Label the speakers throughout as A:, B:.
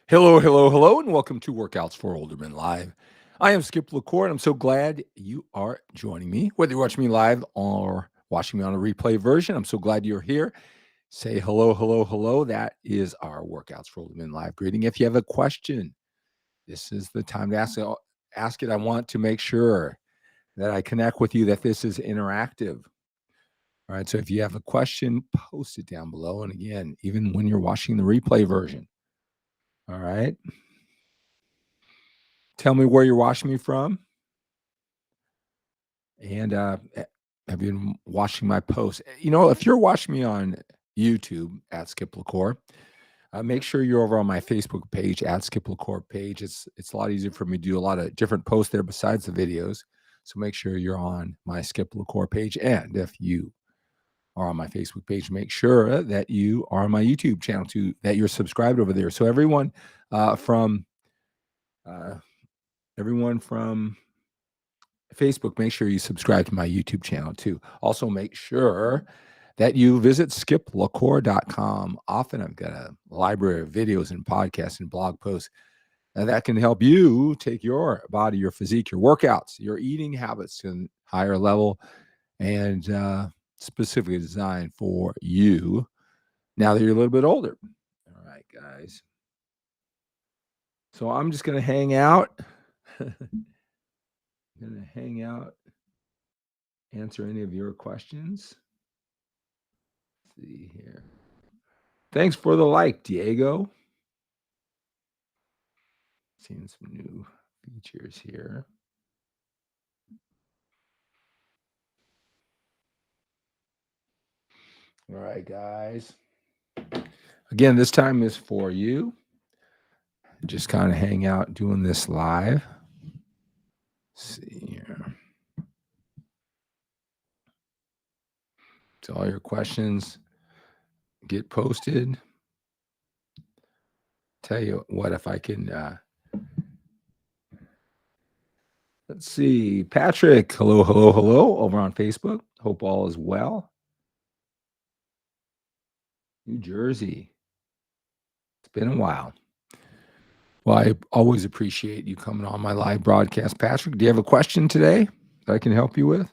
A: Hello, hello, hello, and welcome to Workouts for Older Men Live. I am Skip LaCour, and I'm so glad you are joining me. Whether you're watching me live or watching me on a replay version, I'm so glad you're here. Say hello, hello, hello. That is our Workouts for Older Men Live greeting. If you have a question, this is the time to ask it. I want to make sure that I connect with you, that this is interactive. All right, so if you have a question, post it down below. And again, even when you're watching the replay version, all right, tell me where you're watching me from. And have you been watching my posts? If you're watching me on YouTube at Skip LaCour, make sure you're over on my Facebook page at Skip LaCour page. It's a lot easier for me to do a lot of different posts there besides the videos. So make sure you're on my Skip LaCour page. And if you are on my Facebook page, make sure that you are on my YouTube channel too, that you're subscribed over there. So everyone from Facebook, make sure you subscribe to my YouTube channel too. Also, make sure that you visit skiplacour.com. Often I've got a library of videos and podcasts and blog posts that can help you take your body, your physique, your workouts, your eating habits to a higher level and specifically designed for you now that you're a little bit older. All right, guys. So I'm just going to hang out. Answer any of your questions. Let's see here. Thanks for the like, Diego. Seeing some new features here. All right, guys. Again, this time is for you. Just kind of hang out doing this live. Let's see here. So all your questions get posted. Tell you what, if I can let's see. Patrick, hello, hello, hello, over on Facebook. Hope all is well. New Jersey. It's been a while. Well, I always appreciate you coming on my live broadcast. Patrick, do you have a question today that I can help you with?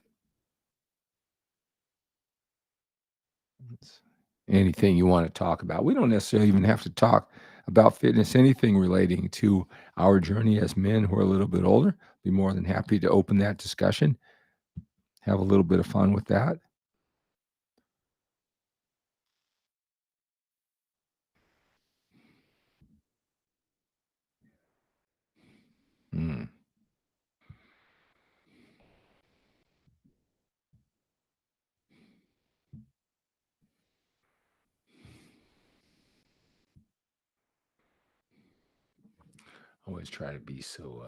A: Anything you want to talk about. We don't necessarily even have to talk about fitness, anything relating to our journey as men who are a little bit older. Be more than happy to open that discussion. Have a little bit of fun with that. Always try to be so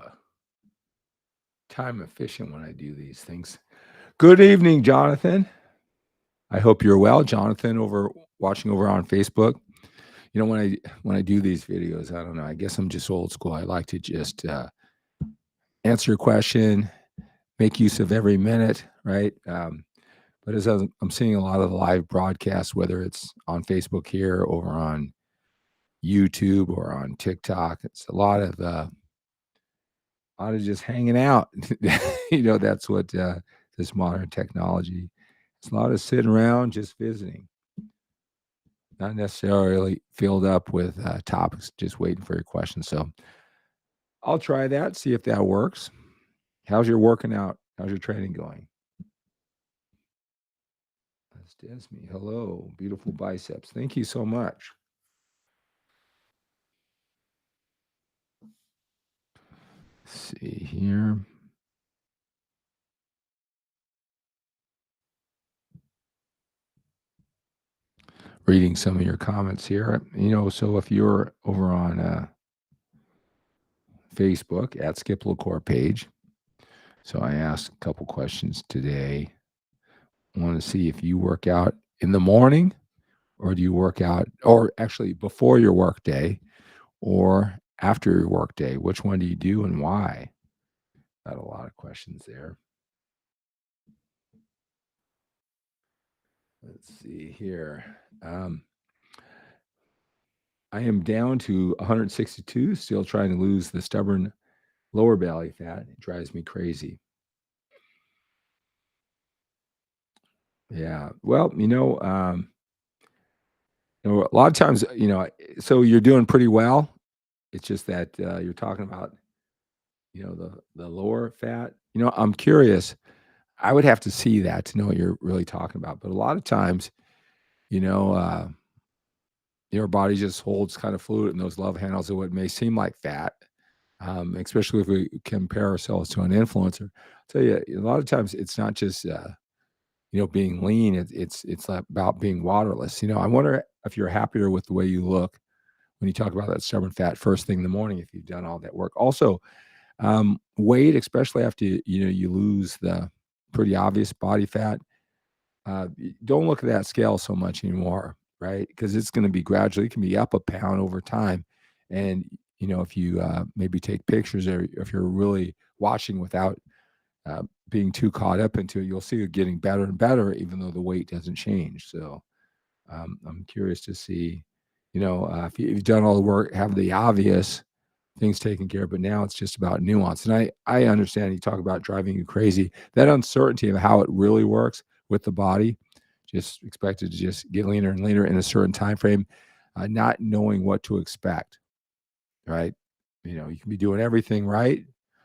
A: time efficient when I do these things. Good evening, Jonathan. I hope you're well. Jonathan watching over on Facebook. You know, when I do these videos, I don't know. I guess I'm just old school. I like to just answer your question, make use of every minute, right? But as I'm seeing a lot of the live broadcasts, whether it's on Facebook here, over on YouTube, or on TikTok, it's a lot of just hanging out. That's what this modern technology. It's a lot of sitting around just visiting, not necessarily filled up with topics, just waiting for your questions. So I'll try that, see if that works. How's your working out? How's your training going? That's Desmi. Hello, beautiful biceps. Thank you so much. Let's see here. Reading some of your comments here. So if you're over on Facebook at Skip LaCour page, so I asked a couple questions today. I want to see if you work out in the morning, or do you work out, or actually before your work day, or after your work day? Which one do you do and why? Got a lot of questions there. Let's see here. I am down to 162, still trying to lose the stubborn lower belly fat. It drives me crazy. Yeah. Well, a lot of times, so you're doing pretty well. It's just that you're talking about, the lower fat. I'm curious. I would have to see that to know what you're really talking about. But a lot of times, you know, uh, your body just holds kind of fluid in those love handles of what may seem like fat, especially if we compare ourselves to an influencer. I'll tell you, a lot of times it's not just being lean. It's like about being waterless. I wonder if you're happier with the way you look when you talk about that stubborn fat first thing in the morning if you've done all that work. Also, weight, especially after you lose the pretty obvious body fat. Don't look at that scale so much anymore, right? Because it's going to be gradually, it can be up a pound over time. And, if you maybe take pictures or if you're really watching without being too caught up into it, you'll see it getting better and better, even though the weight doesn't change. So I'm curious to see, if you've done all the work, have the obvious things taken care of, but now it's just about nuance. And I understand you talk about driving you crazy. That uncertainty of how it really works with the body, just expected to just get leaner and leaner in a certain time frame, not knowing what to expect, right? You can be doing everything right,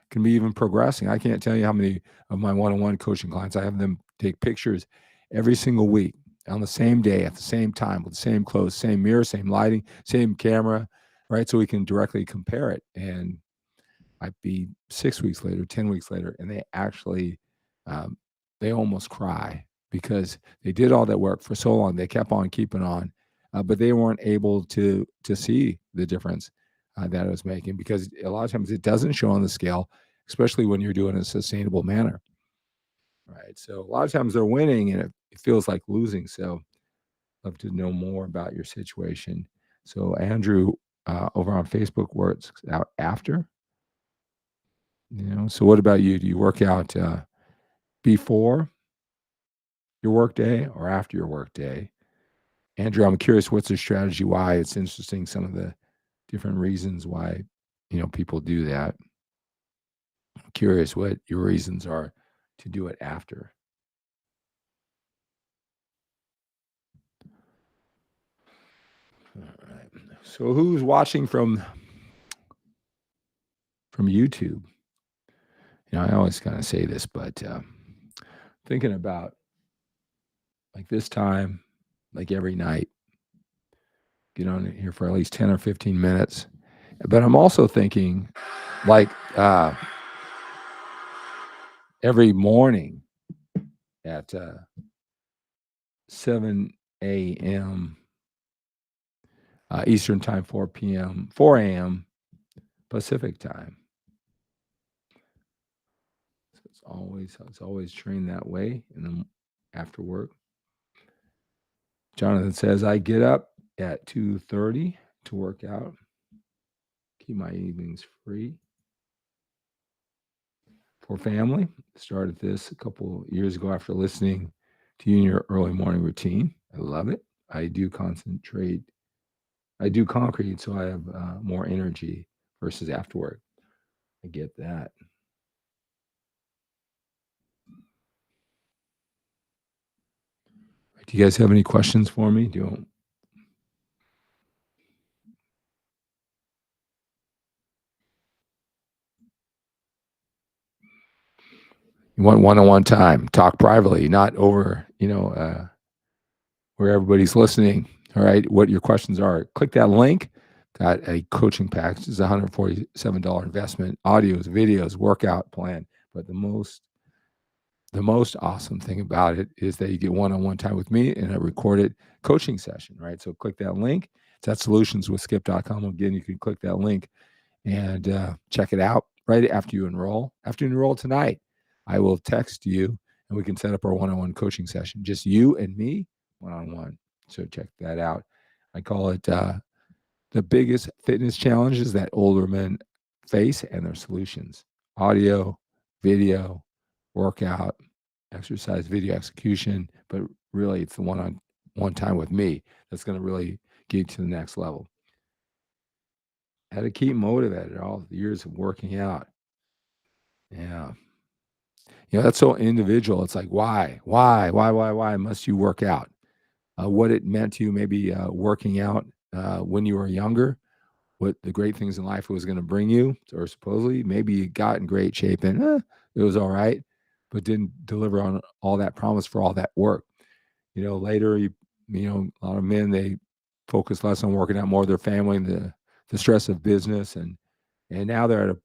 A: can be even progressing. I can't tell you how many of my one-on-one coaching clients I have them take pictures every single week on the same day at the same time with the same clothes, same mirror, same lighting, same camera, right? So we can directly compare it. And might be 6 weeks later, 10 weeks later, and they actually, they almost cry because they did all that work for so long. They kept on keeping on, but they weren't able to see the difference that it was making because a lot of times it doesn't show on the scale, especially when you're doing it in a sustainable manner, right? So a lot of times they're winning and it feels like losing. So love to know more about your situation. So Andrew, over on Facebook, works out after. So what about you? Do you work out before your work day or after your work day? Andrew, I'm curious, what's the strategy? Why? It's interesting, some of the different reasons why, people do that. I'm curious what your reasons are to do it after. All right. So who's watching from YouTube? I always kind of say this, but thinking about like this time, like every night, get on here for at least 10 or 15 minutes. But I'm also thinking like every morning at 7 a.m. Eastern time, 4 a.m. Pacific time. So it's always trained that way. And then after work, Jonathan says I get up at 2:30 to work out, keep my evenings free for family. Started this a couple years ago after listening to you in your early morning routine. I love it. I do concentrate. I do concrete, so I have more energy versus after work. I get that. Do you guys have any questions for me? You want one-on-one time? Talk privately, not over, where everybody's listening. All right, what your questions are. Click that link. Got a coaching package. It's a $147 investment. Audios, videos, workout plan. But the most awesome thing about it is that you get one-on-one time with me in a recorded coaching session, right? So click that link. It's at solutionswithskip.com. Again, you can click that link and check it out right after you enroll. After you enroll tonight, I will text you and we can set up our one-on-one coaching session. Just you and me, one-on-one. So check that out. I call it the biggest fitness challenges that older men face and their solutions. Audio, video, workout, exercise, video execution, but really it's the one-on-one time with me that's going to really get you to the next level. How to keep motivated all the years of working out. Yeah. That's so individual. It's like, why must you work out? What it meant to you, maybe working out when you were younger, what the great things in life was going to bring you, or supposedly, maybe you got in great shape and it was all right, but didn't deliver on all that promise for all that work. Later, a lot of men, they focus less on working out, more of their family and the stress of business, and now they're at a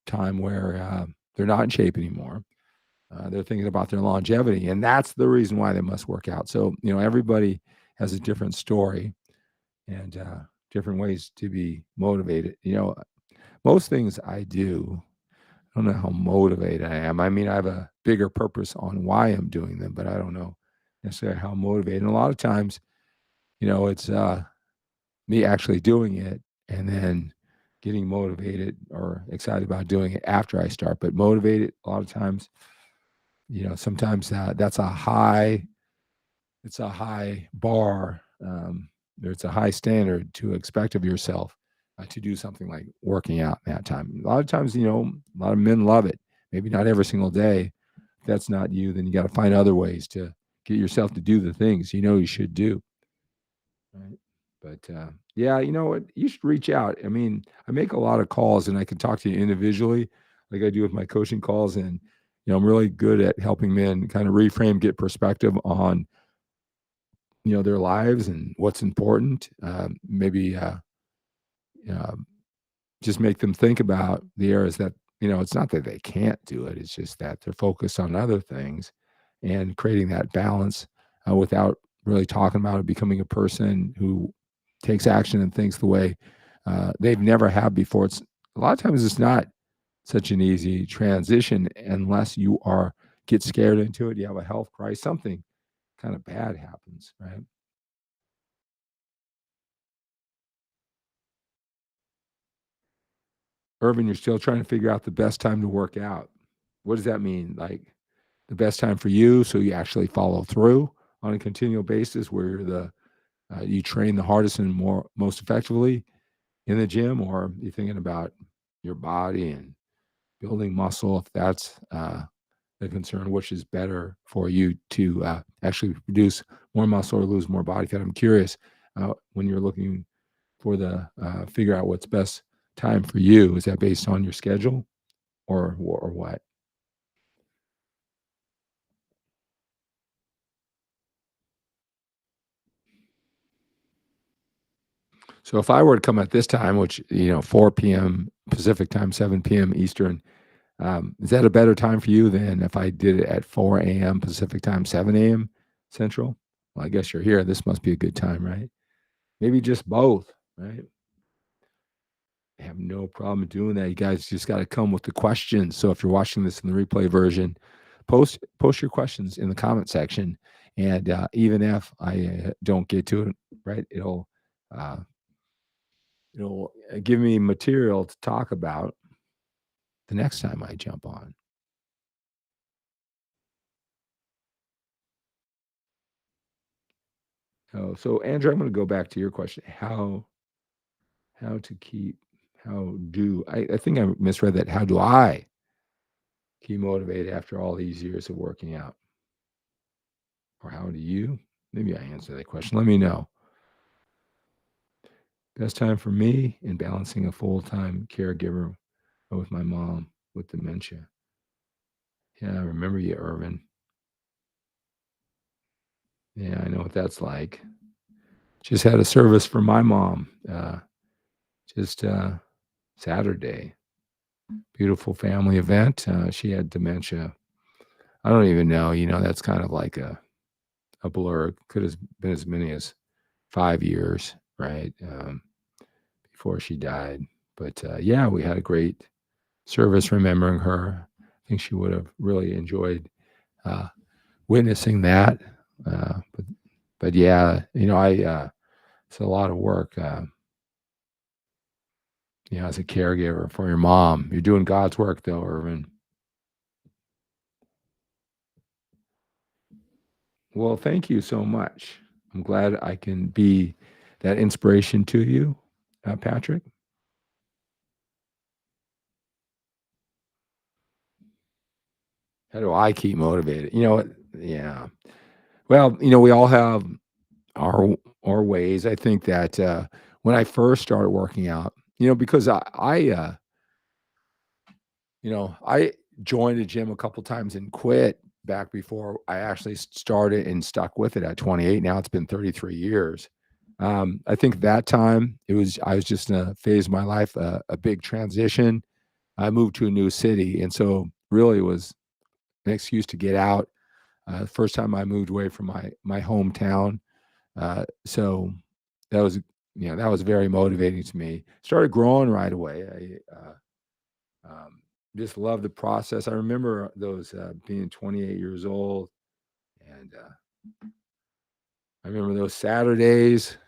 A: time where they're not in shape anymore. They're thinking about their longevity, and that's the reason why they must work out. So, everybody has a different story and different ways to be motivated. Most things I do, I don't know how motivated I am. I mean, I have a bigger purpose on why I'm doing them, but I don't know necessarily how motivated. And a lot of times, it's me actually doing it and then getting motivated or excited about doing it after I start. But motivated a lot of times, sometimes that's a high, it's a high bar. It's a high standard to expect of yourself to do something like working out in that time. A lot of times, a lot of men love it. Maybe not every single day. If that's not you, then you got to find other ways to get yourself to do the things you should do. Right. But yeah, you know what? You should reach out. I mean, I make a lot of calls and I can talk to you individually, like I do with my coaching calls. And, I'm really good at helping men kind of reframe, get perspective on, their lives and what's important. Maybe uh, just make them think about the areas that, it's not that they can't do it. It's just that they're focused on other things and creating that balance without really talking about it, becoming a person who takes action and thinks the way they've never have before. It's a lot of times it's not such an easy transition unless you get scared into it. You have a health crisis, something kind of bad happens, right? Irvin, you're still trying to figure out the best time to work out. What does that mean? Like the best time for you, so you actually follow through on a continual basis, where you train the hardest and most effectively in the gym, or you thinking about your body and building muscle, if that's the concern, which is better for you to actually produce more muscle or lose more body fat? I'm curious when you're looking for the figure out what's best time for you. Is that based on your schedule or what? So if I were to come at this time, which 4 p.m. Pacific time, 7 p.m. Eastern, is that a better time for you than if I did it at 4 a.m. Pacific time, 7 a.m. Central? Well, I guess you're here. This must be a good time, right? Maybe just both, right? I have no problem doing that. You guys just got to come with the questions. So if you're watching this in the replay version, post your questions in the comment section, and even if I don't get to it, right, uh, it'll give me material to talk about the next time I jump on. Oh, so Andrew, I'm going to go back to your question. How to keep how do I think I misread that. How do I keep motivated after all these years of working out? Or how do you? Maybe I answer that question. Let me know. Best time for me in balancing a full-time caregiver with my mom with dementia. Yeah, I remember you, Irvin. Yeah, I know what that's like. Just had a service for my mom just Saturday. Beautiful family event. She had dementia. I don't even know. That's kind of like a blur. Could have been as many as 5 years, right? Before she died. But yeah, we had a great service remembering her. I think she would have really enjoyed uh, witnessing that. But yeah, it's a lot of work. As a caregiver for your mom, you're doing God's work, though, Irvin. Well, thank you so much. I'm glad I can be that inspiration to you, Patrick. How do I keep motivated? You know what? Yeah. Well, we all have our our ways. I think that when I first started working out, because I joined a gym a couple times and quit back before I actually started and stuck with it at 28. Now it's been 33 years. I think that time I was just in a phase of my life, a big transition. I moved to a new city, and so really it was an excuse to get out. First time I moved away from my hometown, so that was that was very motivating to me. Started growing right away. Just love the process. I remember those being 28 years old, and I remember those Saturdays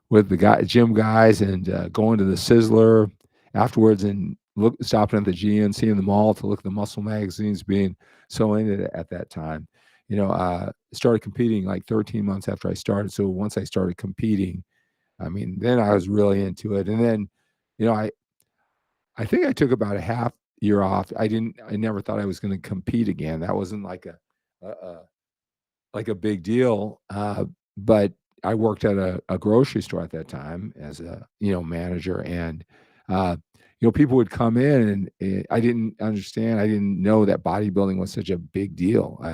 A: with the gym guys, and going to the Sizzler afterwards, and stopping at the GN, seeing them all to look at the muscle magazines, being so into it at that time. Started competing like 13 months after I started. So once I started competing, I mean, then I was really into it. And then, you know, I I think I took about a half year off. I never thought I was going to compete again. That wasn't like a big deal. But I worked at a grocery store at that time as a manager, and uh, people would come in, and I didn't understand. I didn't know that bodybuilding was such a big deal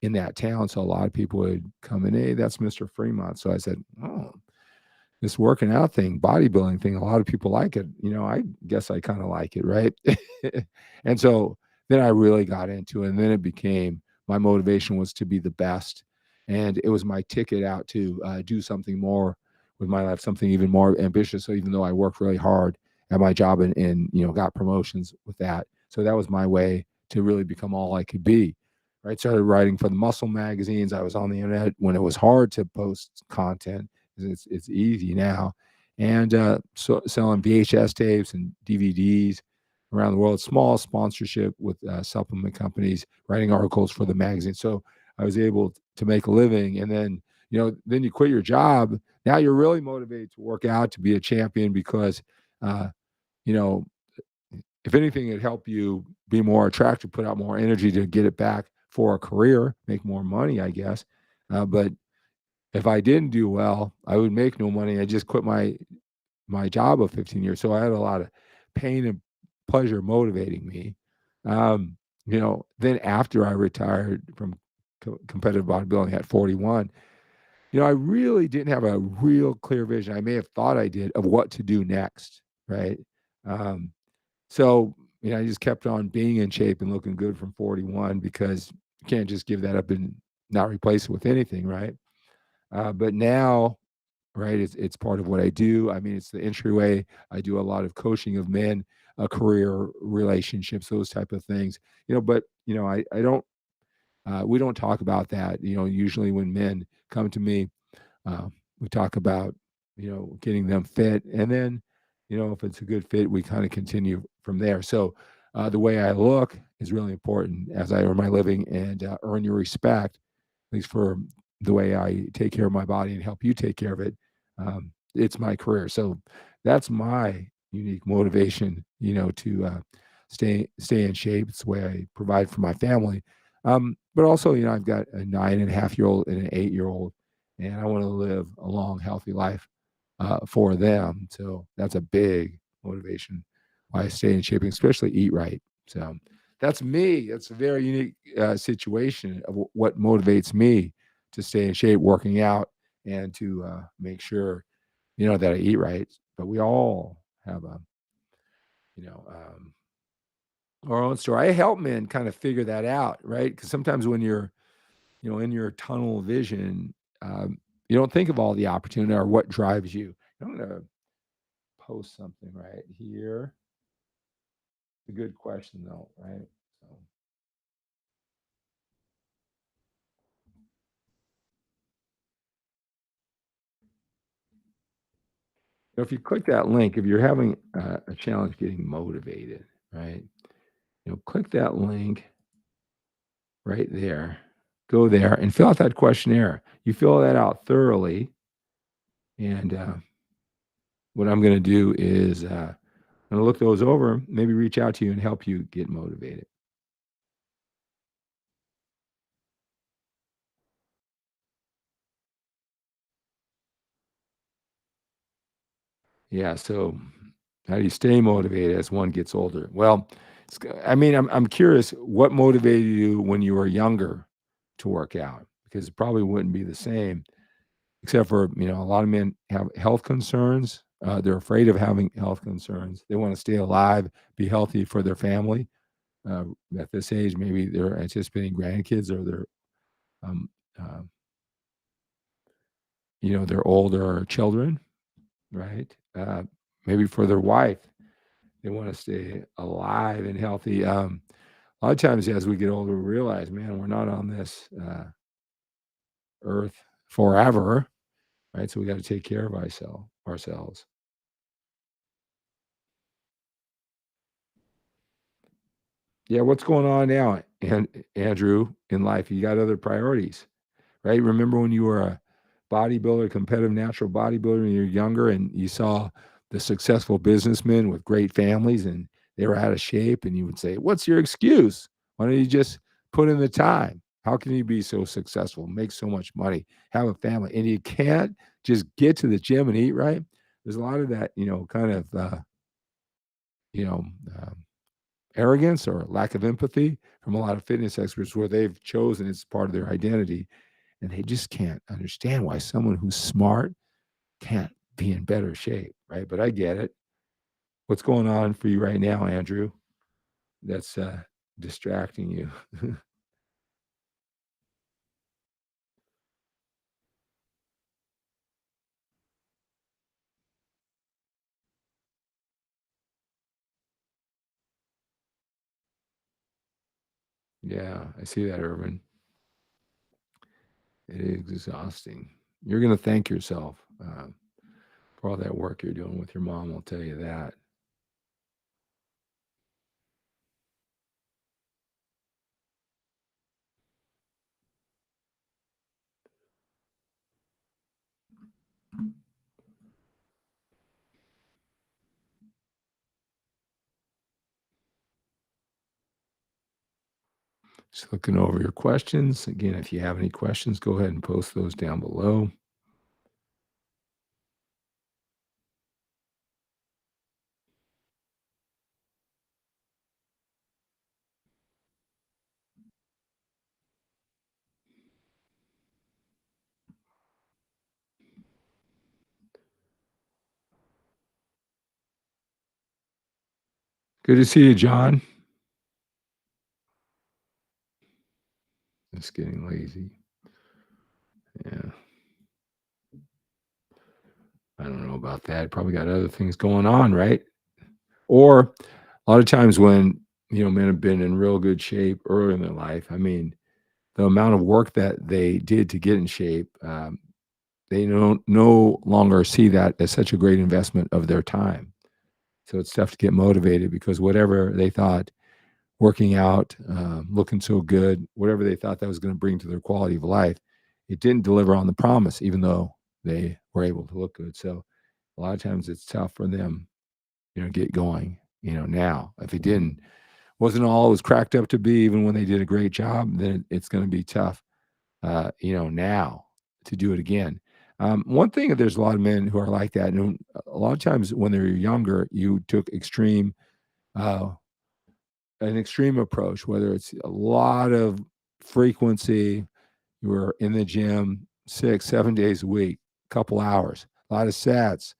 A: in that town. So a lot of people would come in. Hey, that's Mr. Fremont. So I said, oh, this working out thing, bodybuilding thing, a lot of people like it. I guess I kind of like it, right? And so then I really got into it, and then it became my motivation was to be the best, and it was my ticket out to do something more with my life, something even more ambitious. So even though I worked really hard at my job, and got promotions with that, so that was my way to really become all I could be. Right, started writing for the muscle magazines. I was on the internet when it was hard to post content. It's easy now, and so selling VHS tapes and DVDs around the world. Small sponsorship with supplement companies, writing articles for the magazine. So I was able to make a living, and then then you quit your job. Now you're really motivated to work out, to be a champion, because uh, you know if anything, it helped you be more attractive, put out more energy to get it back for a career, make more money, I guess. But if I didn't do well, I would make no money. I just quit my job of 15 years. So I had a lot of pain and pleasure motivating me. Then after I retired from competitive bodybuilding at 41, I really didn't have a real clear vision. I may have thought I did, of what to do next, right? Um, so, I just kept on being in shape and looking good from 41, because you can't just give that up and not replace it with anything, right? But now, right, it's part of what I do. I mean, it's the entryway. I do a lot of coaching of men, career relationships, those type of things. But I don't. We don't talk about that. Usually when men come to me, uh, we talk about getting them fit, and then if it's a good fit, we kind of continue from there. So the way I look is really important as I earn my living, and earn your respect, at least for the way I take care of my body and help you take care of it. It's my career, so that's my unique motivation. To stay in shape. It's the way I provide for my family. But also, I've got a 9.5-year-old and an 8-year-old, and I want to live a long, healthy life for them. So that's a big motivation why I stay in shape, and especially eat right. So that's me. It's a very unique situation of what motivates me to stay in shape, working out, and to make sure that I eat right. But we all have a you know our own story. I help men kind of figure that out, right? Because sometimes when you're in your tunnel vision, you don't think of all the opportunity or what drives you. I'm gonna post something right here. It's a good question though, right? So if you click that link, if you're having a challenge getting motivated, right? Click that link right there. Go there and fill out that questionnaire. You fill that out thoroughly, and what I'm going to do is I'm going to look those over, maybe reach out to you and help you get motivated. Yeah, so how do you stay motivated as one gets older? Well, I mean, I'm curious, what motivated you when you were younger to work out? Because it probably wouldn't be the same, except for, a lot of men have health concerns. They're afraid of having health concerns. They want to stay alive, be healthy for their family. Uh, at this age, maybe they're anticipating grandkids, or they're, um, uh, their older children, right? Maybe for their wife, they want to stay alive and healthy. A lot of times, as we get older, we realize, man, we're not on this earth forever, right? So we got to take care of ourselves. Yeah, what's going on now, Andrew, in life? You got other priorities, right? Remember when you were a bodybuilder, competitive natural bodybuilder, when you were younger, and you saw the successful businessmen with great families, and they were out of shape, and you would say, "What's your excuse? Why don't you just put in the time? How can you be so successful, make so much money, have a family, and you can't just get to the gym and eat right?" There's a lot of that, kind of, you know, um, arrogance or lack of empathy from a lot of fitness experts, where they've chosen it's part of their identity, and they just can't understand why someone who's smart can't be in better shape, right? But I get it. What's going on for you right now, Andrew? That's distracting you. Yeah, I see that, Urban. It is exhausting. You're going to thank yourself for all that work you're doing with your mom. I'll tell you that. Just looking over your questions. Again, if you have any questions, go ahead and post those down below. Good to see you, John. It's getting lazy. Yeah, I don't know about that. Probably got other things going on, right? Or a lot of times when, men have been in real good shape early in their life, I mean, the amount of work that they did to get in shape, they don't no longer see that as such a great investment of their time. So it's tough to get motivated, because whatever they thought working out, looking so good, whatever they thought that was going to bring to their quality of life, it didn't deliver on the promise, even though they were able to look good. So a lot of times it's tough for them, get going, now. If it wasn't all it was cracked up to be, even when they did a great job, then it's going to be tough, now to do it again. One thing, there's a lot of men who are like that. And a lot of times when they're younger, you took uh, an extreme approach, whether it's a lot of frequency, you were in the gym 6, 7 days a week, couple hours, a lot of sets,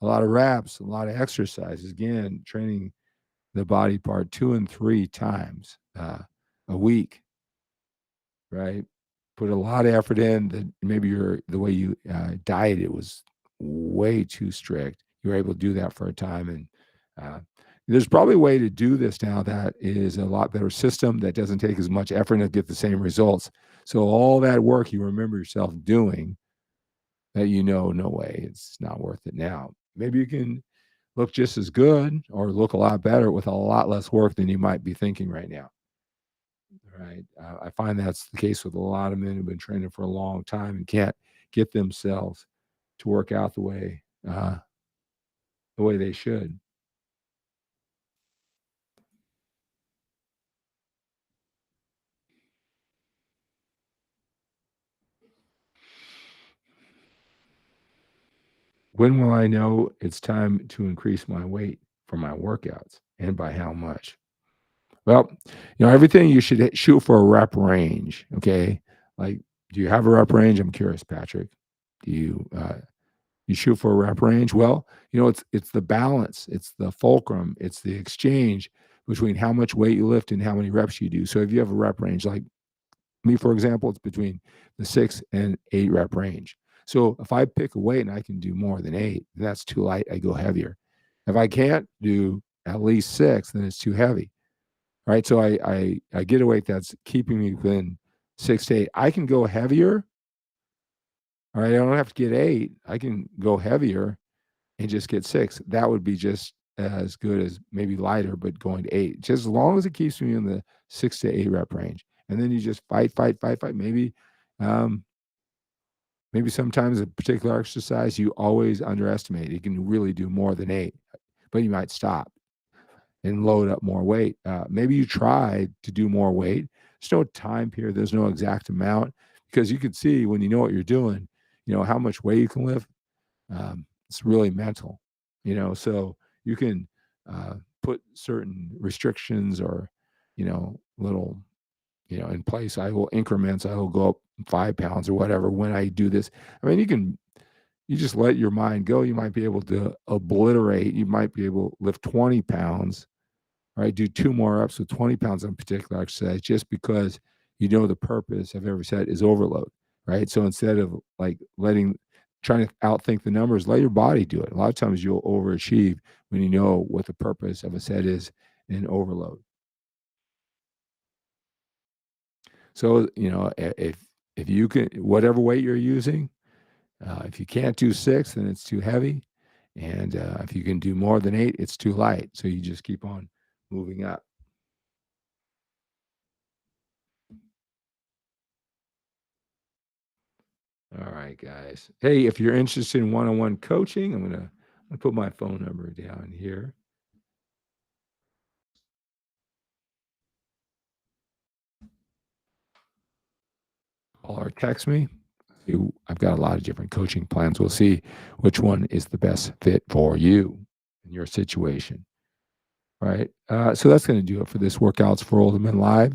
A: a lot of reps, a lot of exercises. Again, training the body part 2 and 3 times a week, right? Put a lot of effort in. That maybe the way you dieted was way too strict. You were able to do that for a time, and uh, there's probably a way to do this now that is a lot better system, that doesn't take as much effort and get the same results. So all that work you remember yourself doing, that no way, it's not worth it now. Maybe you can look just as good or look a lot better with a lot less work than you might be thinking right now. Right. I find that's the case with a lot of men who've been training for a long time and can't get themselves to work out the way they should. When will I know it's time to increase my weight for my workouts and by how much? Well, everything you should shoot for a rep range. Okay. Like, do you have a rep range? I'm curious, Patrick. Do you shoot for a rep range? Well, it's the balance, it's the fulcrum, it's the exchange between how much weight you lift and how many reps you do. So if you have a rep range, like me, for example, it's between the 6 and 8 rep range. So if I pick a weight and I can do more than 8, that's too light. I go heavier. If I can't do at least 6, then it's too heavy. Right. So I get a weight that's keeping me within 6 to 8. I can go heavier. All right. I don't have to get 8. I can go heavier and just get 6. That would be just as good as maybe lighter, but going to 8, just as long as it keeps me in the 6 to 8 rep range. And then you just fight, fight, fight, fight. Um, maybe sometimes a particular exercise you always underestimate. You can really do more than 8, but you might stop and load up more weight. Maybe you try to do more weight. There's no time period. There's no exact amount, because you can see when you know what you're doing, how much weight you can lift. It's really mental, so you can put certain restrictions or, little, in place. I will increments. I will go up 5 pounds or whatever when I do this. I mean, you just let your mind go. You might be able to obliterate. You might be able to lift 20 pounds, right? Do 2 more reps with 20 pounds on a particular exercise, just because the purpose of every set is overload, right? So instead of like trying to outthink the numbers, let your body do it. A lot of times you'll overachieve when you know what the purpose of a set is in overload. So, if you can, whatever weight you're using, if you can't do 6, then it's too heavy. And if you can do more than 8, it's too light. So you just keep on moving up. All right, guys. Hey, if you're interested in one-on-one coaching, I'm gonna put my phone number down here. Call or text me. I've got a lot of different coaching plans. We'll see which one is the best fit for you and your situation. Right. So that's going to do it for this Workouts for Older Men Live.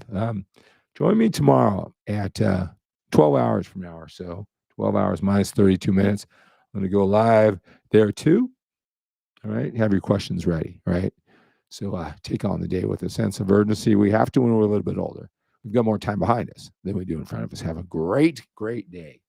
A: Join me tomorrow at 12 hours from now or so. 12 hours minus 32 minutes. I'm going to go live there too. All right. Have your questions ready. Right. So take on the day with a sense of urgency. We have to when we're a little bit older. We've got more time behind us than we do in front of us. Have a great, great day.